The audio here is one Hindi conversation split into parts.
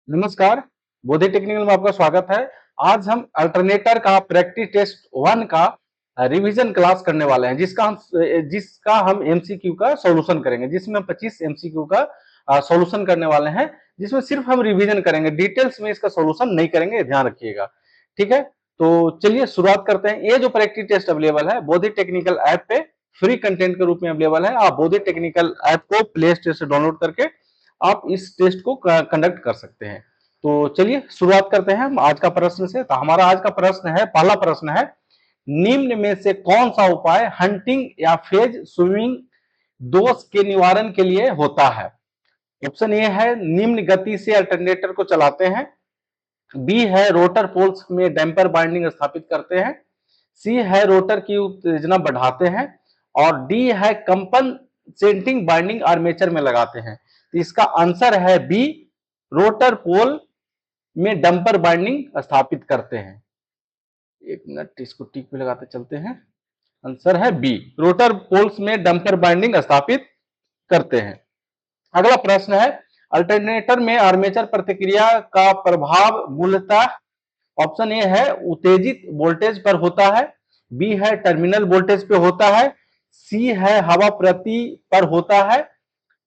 नमस्कार। बोधि टेक्निकल में आपका स्वागत है। आज हम अल्टरनेटर का प्रैक्टिस टेस्ट 1 का रिवीजन क्लास करने वाले हैं, जिसका हम एमसीक्यू का सॉल्यूशन करेंगे, जिसमें 25 एमसीक्यू का सॉल्यूशन करने वाले हैं, जिसमें सिर्फ हम रिवीजन करेंगे, डिटेल्स में इसका सॉल्यूशन नहीं करेंगे, ध्यान रखिएगा। ठीक है, तो चलिए शुरुआत करते हैं। ये जो प्रैक्टिस टेस्ट अवेलेबल है बोधि टेक्निकल ऐप पे फ्री कंटेंट के रूप में अवेलेबल है। आप बोधि टेक्निकल ऐप को प्ले स्टोर से डाउनलोड करके आप इस टेस्ट को कंडक्ट कर सकते हैं। तो चलिए शुरुआत करते हैं हम आज का प्रश्न से। तो हमारा आज का प्रश्न है, पहला प्रश्न है, निम्न में से कौन सा उपाय हंटिंग या फेज स्विमिंग दोष के निवारण के लिए होता है? ऑप्शन ए है निम्न गति से अल्टरनेटर को चलाते हैं, बी है रोटर पोल्स में डैम्पर बाइंडिंग स्थापित करते हैं, सी है रोटर की उत्तेजना बढ़ाते हैं, और डी है कंपनसेटिंग बाइंडिंग आर्मेचर में लगाते हैं। तो इसका आंसर है बी, रोटर पोल में डंपर बाइंडिंग स्थापित करते हैं। एक मिनट, इसको टिक पे लगाते चलते हैं। आंसर है बी, रोटर पोल्स में डंपर बाइंडिंग स्थापित करते हैं। अगला प्रश्न है, अल्टरनेटर में आर्मेचर प्रतिक्रिया का प्रभाव मूलतः ऑप्शन ए है उत्तेजित वोल्टेज पर होता है, बी है टर्मिनल वोल्टेज पे होता है, सी है हवा प्रति पर होता है,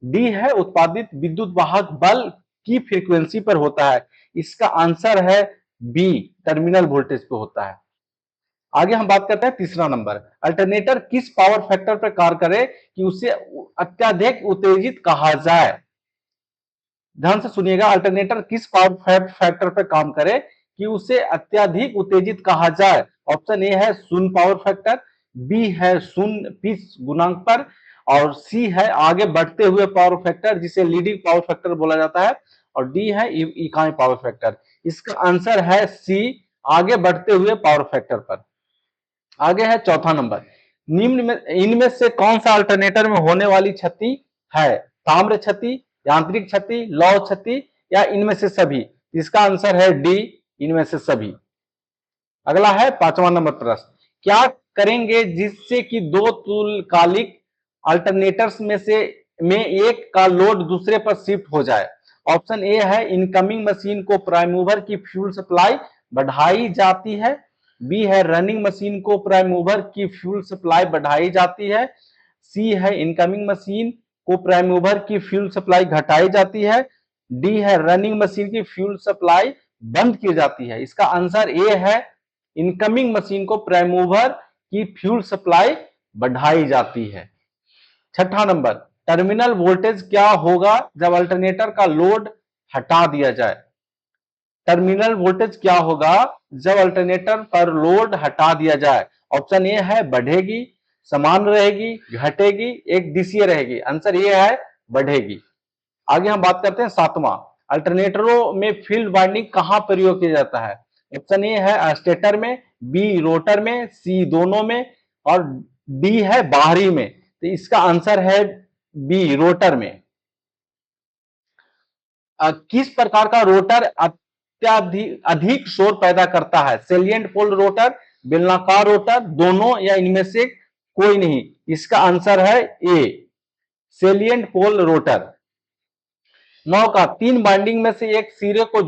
डी है उत्पादित विद्युत वाहक बल की फ्रीक्वेंसी पर होता है। इसका आंसर है बी, टर्मिनल वोल्टेज पे होता है। आगे हम बात करते हैं तीसरा नंबर, अल्टरनेटर किस पावर फैक्टर पर कार्य करे कि उसे अत्यधिक उत्तेजित कहा जाए? ध्यान से सुनिएगा, अल्टरनेटर किस पावर फैक्टर पर काम करे कि उसे अत्यधिक उत्तेजित कहा जाए? ऑप्शन ए है शून्य पावर फैक्टर, बी है शून्य पिच गुणांक पर, और सी है आगे बढ़ते हुए पावर फैक्टर जिसे लीडिंग पावर फैक्टर बोला जाता है, और डी है इकाई पावर फैक्टर। इसका आंसर है सी, आगे बढ़ते हुए पावर फैक्टर पर। आगे है चौथा नंबर, निम्न में इनमें से कौन सा अल्टरनेटर में होने वाली क्षति है? ताम्र क्षति, यांत्रिक क्षति, लौह क्षति, या इनमें से सभी? इसका आंसर है डी, इनमें से सभी। अगला है पांचवा नंबर प्रश्न, क्या करेंगे जिससे कि दो तुल्यकालिक अल्टरनेटर्स में एक का लोड दूसरे पर शिफ्ट हो जाए? ऑप्शन ए है इनकमिंग मशीन को प्राइम मूवर की फ्यूल सप्लाई बढ़ाई जाती है, बी है रनिंग मशीन को प्राइम मूवर की फ्यूल सप्लाई बढ़ाई जाती है, सी है इनकमिंग मशीन को प्राइम मूवर की फ्यूल सप्लाई घटाई जाती है, डी है रनिंग मशीन की फ्यूल सप्लाई बंद की जाती है। इसका आंसर ए है इनकमिंग मशीन को प्राइम मूवर की फ्यूल सप्लाई बढ़ाई जाती है। छठा नंबर, टर्मिनल वोल्टेज क्या होगा जब अल्टरनेटर का लोड हटा दिया जाए? टर्मिनल वोल्टेज क्या होगा जब अल्टरनेटर पर लोड हटा दिया जाए? ऑप्शन ए है बढ़ेगी, समान रहेगी, घटेगी, एक दिशीय रहेगी। आंसर ये है बढ़ेगी। आगे हम बात करते हैं सातवां, अल्टरनेटरों में फील्ड वाइंडिंग कहां प्रयोग किया जाता है? ऑप्शन ए है स्टेटर में, बी रोटर में, सी दोनों में, और डी है बाहरी में। तो इसका आंसर है बी, रोटर में। किस प्रकार का रोटर अत्यधिक अधिक शोर पैदा करता है? सेलिएंट पोल रोटर, बेलनाकार रोटर, दोनों, या इनमें से कोई नहीं? इसका आंसर है ए, सेलिएंट पोल रोटर। 9 का, तीन बाइंडिंग में से एक सिरे को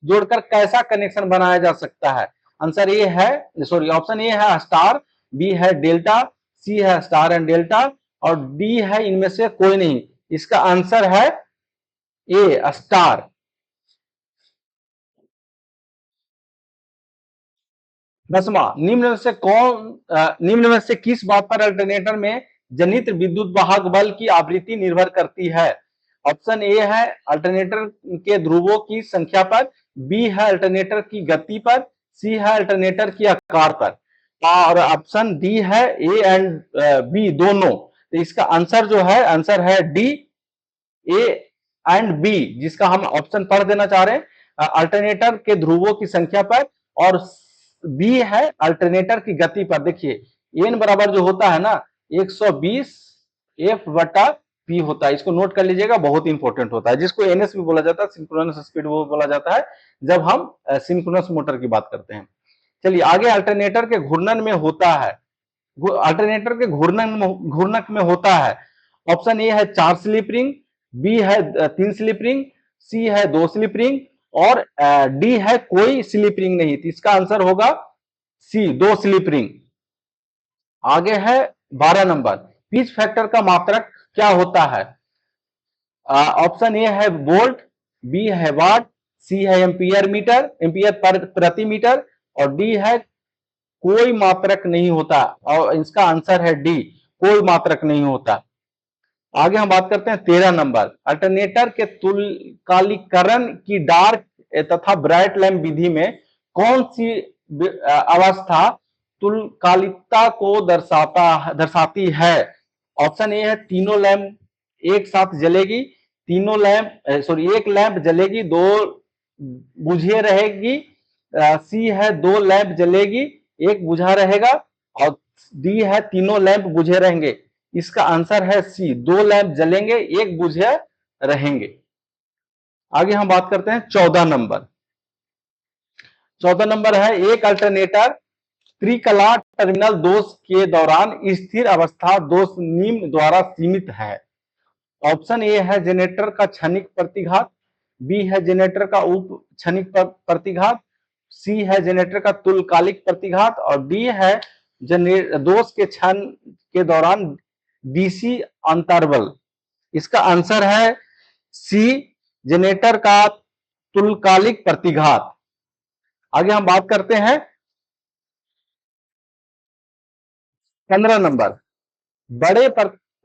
जोड़कर कैसा कनेक्शन बनाया जा सकता है? आंसर ए है, सॉरी, ऑप्शन ए है स्टार, बी है डेल्टा, सी है स्टार एंड डेल्टा, और डी है इनमें से कोई नहीं। इसका आंसर है ए, स्टार। दसवां, निम्न में से किस बात पर अल्टरनेटर में जनित विद्युत वाहक बल की आवृत्ति निर्भर करती है? ऑप्शन ए है अल्टरनेटर के ध्रुवों की संख्या पर, बी है अल्टरनेटर की गति पर, सी है अल्टरनेटर की आकार पर, और ऑप्शन डी है ए एंड बी दोनों। तो इसका आंसर जो है, आंसर है डी, ए एंड बी, जिसका हम ऑप्शन पढ़ देना चाह रहे हैं, अल्टरनेटर के ध्रुवों की संख्या पर, और बी है अल्टरनेटर की गति पर। देखिए एन बराबर जो होता है ना 120 एफ बटा पी होता है, इसको नोट कर लीजिएगा, बहुत इंपॉर्टेंट होता है, जिसको एनएस भी बोला जाता है, सिंक्रोनस स्पीड वो बोला जाता है जब हम सिंक्रोनस मोटर की बात करते हैं। चलिए आगे, अल्टरनेटर के घूर्णन में होता है, अल्टरनेटर के घूर्णक में होता है। ऑप्शन ए है 4 स्लिप रिंग, बी है 3 स्लिप रिंग, सी है 2 स्लिप रिंग और डी है कोई स्लिप रिंग नहीं। तो इसका आंसर होगा सी 2 स्लिप रिंग। आगे है 12 नंबर, पिच फैक्टर का मात्रक क्या होता है? ऑप्शन ए है वोल्ट, बी है वाट, सी है एम्पियर मीटर, एम्पियर पर प्रति मीटर, और डी है कोई मात्रक नहीं होता। और इसका आंसर है डी, कोई मात्रक नहीं होता। आगे हम बात करते हैं 13 नंबर, अल्टरनेटर के तुल्यकालीकरण की डार्क तथा ब्राइट लैंप विधि में कौन सी अवस्था तुल्यकालिकता को दर्शाती है? ऑप्शन ए है तीनों लैंप एक साथ जलेगी, तीनों लैंप सॉरी एक लैंप जलेगी, दो बुझे रहेगी, सी है 2 लैंप जलेगी, एक बुझा रहेगा, और डी है तीनों लैंप बुझे रहेंगे। इसका आंसर है सी, 2 लैंप जलेंगे, एक बुझे रहेंगे। आगे हम बात करते हैं 14 नंबर। 14 नंबर है, एक अल्टरनेटर त्रिकला टर्मिनल दोष के दौरान स्थिर अवस्था दोष निम्न द्वारा सीमित है। ऑप्शन ए है जनरेटर का क्षणिक प्रतिघात, बी है जनरेटर का उप क्षणिक प्रतिघात, सी है जनरेटर का तुल्यकालिक प्रतिघात, और डी है दोष के क्षण के दौरान डीसी अंतर्वल। इसका आंसर है सी, जनरेटर का तुल्यकालिक प्रतिघात। आगे हम बात करते हैं 15 नंबर, बड़े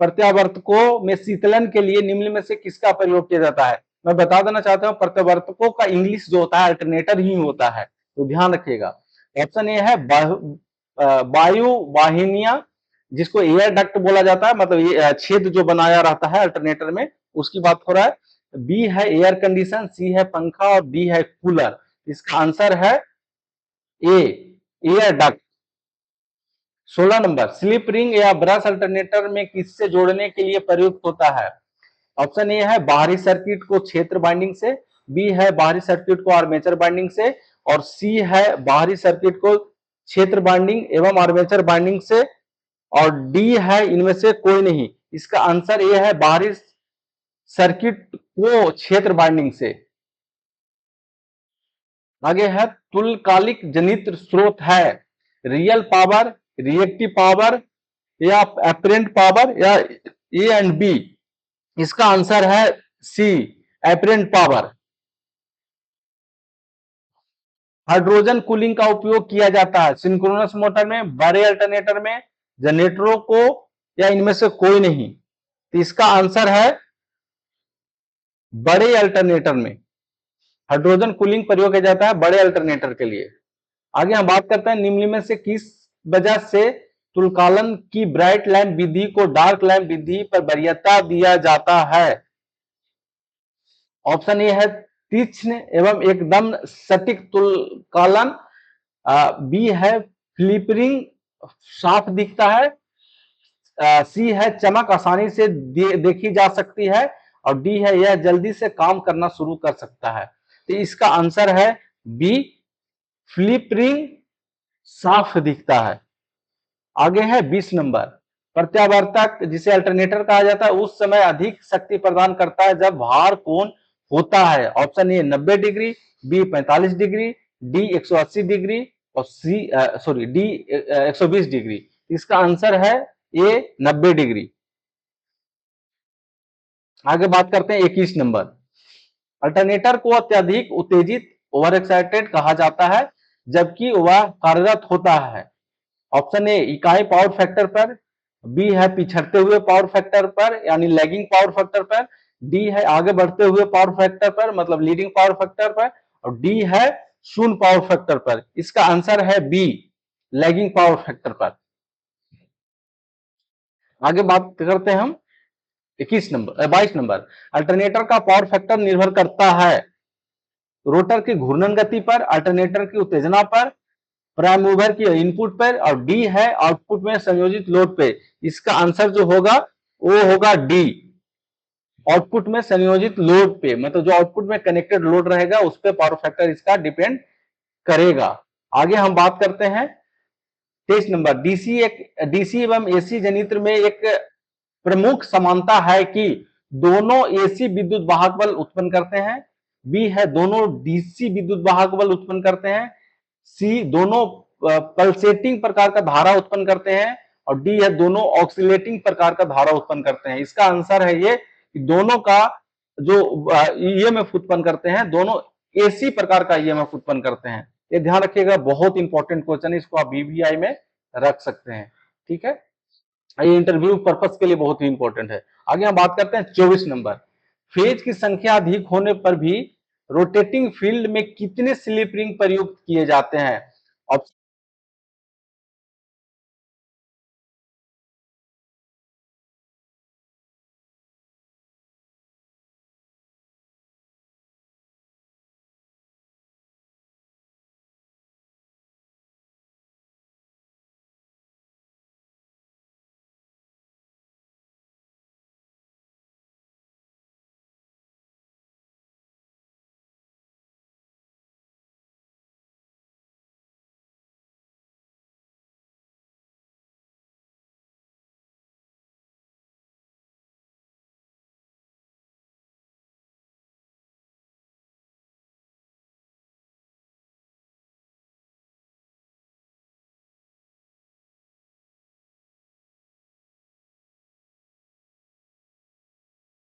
प्रत्यावर्तकों में शीतलन के लिए निम्न में से किसका प्रयोग किया जाता है? मैं बता देना चाहता हूं, प्रत्यावर्तकों का इंग्लिश जो होता है अल्टरनेटर ही होता है, तो ध्यान रखिएगा। ऑप्शन ए है वायु वाहिनियां, जिसको एयर डक्ट बोला जाता है, मतलब ये छेद जो बनाया रहता है अल्टरनेटर में, उसकी बात हो रहा है। बी है एयर कंडीशन, सी है पंखा, और डी है कूलर। इसका आंसर है A, air duct. 16 number, slip ring या ब्रश अल्टरनेटर में किससे जोड़ने के लिए प्रयुक्त होता है? ऑप्शन ए है बाहरी सर्किट को क्षेत्र बाइंडिंग से, बी है बाहरी सर्किट को आर्मेचर बाइंडिंग से, और सी है बाहरी सर्किट को क्षेत्र बाइंडिंग एवं आर्मेचर बाइंडिंग से, और डी है इनमें से कोई नहीं। इसका आंसर ए है बाहरी सर्किट को क्षेत्र बाइंडिंग से। आगे है तुल्यकालिक जनित स्रोत है रियल पावर, रिएक्टिव पावर, या एपरेंट पावर, या ए एंड बी। इसका आंसर है सी, एपरेंट पावर। हाइड्रोजन कूलिंग का उपयोग किया जाता है सिंक्रोनस मोटर में, बड़े अल्टरनेटर में, जनरेटरों को, या इनमें से कोई नहीं। तो इसका आंसर है बड़े अल्टरनेटर में हाइड्रोजन कूलिंग प्रयोग किया जाता है, बड़े अल्टरनेटर के लिए। आगे हम बात करते हैं निम्न में से किस वजह से तुल्यकालन की ब्राइट लैंप विधि को डार्क लैंप विधि पर वरीयता दिया जाता है? ऑप्शन ए है तीक्ष्ण एवं एकदम सटीक तुल्यकालन, बी है फ्लिपरिंग, साफ दिखता है, सी है चमक आसानी से देखी जा सकती है, और डी है यह जल्दी से काम करना शुरू कर सकता है। तो इसका आंसर है बी, फ्लिपरिंग, साफ दिखता है। आगे है 20 नंबर, प्रत्यावर्तक जिसे अल्टरनेटर कहा जाता है उस समय अधिक शक्ति प्रदान करता है जब भार कोण होता है। Option A 90 degree, B 45 degree, D 180 degree, और सी डी 120 डिग्री। इसका आंसर है ए 90 डिग्री। आगे बात करते हैं 21 नंबर, अल्टरनेटर को अत्यधिक उत्तेजित ओवर एक्साइटेड कहा जाता है जबकि वह कार्यरत होता है। ऑप्शन ए इकाई पावर फैक्टर पर, बी है पिछड़ते हुए पावर फैक्टर पर यानी लैगिंग पावर फैक्टर पर, डी है आगे बढ़ते हुए पावर फैक्टर पर मतलब लीडिंग पावर फैक्टर पर, और डी है शून्य पावर फैक्टर पर। इसका आंसर है बी, लैगिंग पावर फैक्टर पर। आगे बात करते हैं हम 22 नंबर, अल्टरनेटर का पावर फैक्टर निर्भर करता है रोटर की घूर्णन गति पर, अल्टरनेटर की उत्तेजना पर, प्राइम मूवर की इनपुट पर, और डी है आउटपुट में संयोजित लोड पे। इसका आंसर जो होगा वो होगा डी, आउटपुट में संयोजित लोड पे, मतलब जो आउटपुट में कनेक्टेड लोड रहेगा उस पे पावर फैक्टर इसका डिपेंड करेगा। आगे हम बात करते हैं 23 नंबर, डीसी एवं एसी जनरेटर में एक प्रमुख समानता है कि दोनों एसी विद्युत वाहक बल उत्पन्न करते हैं। बी है दोनों डीसी विद्युत वाहक बल उत्पन्न करते हैं। सी दोनों पल्सेटिंग प्रकार का धारा उत्पन्न करते हैं। और डी है दोनों ऑक्सीलेटिंग प्रकार का धारा उत्पन्न करते हैं। इसका आंसर है ये कि दोनों का जो ईएमएफ उत्पन्न करते हैं, दोनों एसी प्रकार का ईएमएफ उत्पन्न करते हैं। ये ध्यान रखिएगा, बहुत इंपॉर्टेंट क्वेश्चन है, इसको आप बीबीआई में रख सकते हैं। ठीक है, ये इंटरव्यू पर्पस के लिए बहुत ही इंपॉर्टेंट है। आगे हम बात करते हैं 24 नंबर। फेज की संख्या अधिक होने पर भी रोटेटिंग फील्ड में कितने स्लिप रिंग प्रयुक्त किए जाते हैं? ऑप्शन